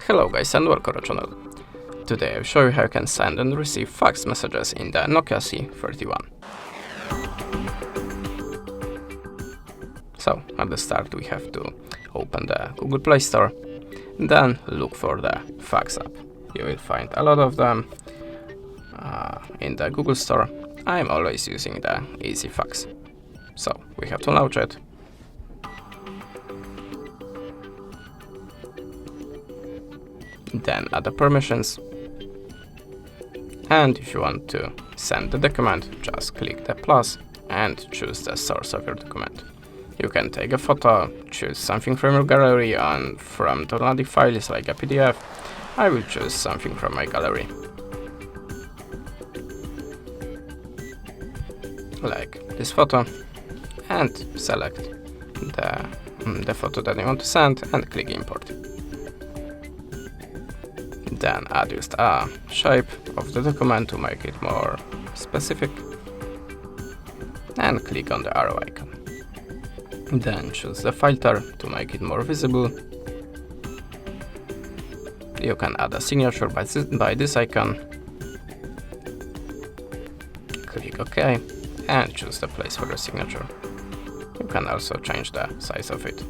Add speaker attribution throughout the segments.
Speaker 1: Hello guys and welcome to the channel. Today I'll show you how you can send and receive fax messages in the Nokia C31. So at the start we have to open the Google Play Store, then look for the fax app. You will find a lot of them in the Google Store. I'm always using the Easy Fax. So we have to launch it. Then add the permissions, and if you want to send the document, just click the plus and choose the source of your document. You can take a photo, choose something from your gallery, and from downloading files like a PDF, I will choose something from my gallery, like this photo, and select the photo that you want to send and click import. Then adjust a shape of the document to make it more specific, and click on the arrow icon. Then choose the filter to make it more visible. You can add a signature by this icon. Click OK and choose the place for the signature. You can also change the size of it.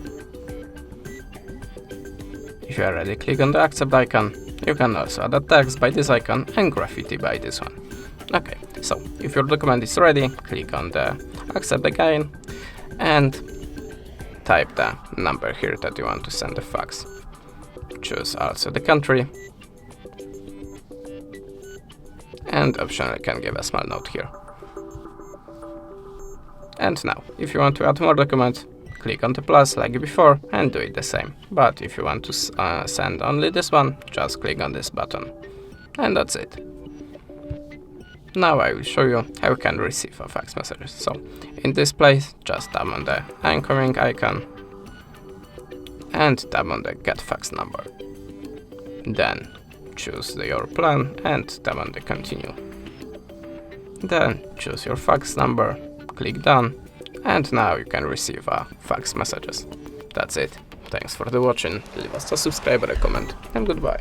Speaker 1: If you are ready, click on the accept icon. You can also add a text by this icon and graffiti by this one. Okay, so if your document is ready, click on the accept again and type the number here that you want to send the fax. Choose also the country, and optionally can give a small note here. And now, if you want to add more documents, click on the plus like before and do it the same. But if you want to send only this one, just click on this button. And that's it. Now I will show you how you can receive a fax message. So in this place, just tap on the anchoring icon and tap on the get fax number. Then choose your plan and tap on the continue. Then choose your fax number, click done. And now you can receive fax messages. That's it. Thanks for the watching. Leave us a subscribe or a comment, and goodbye.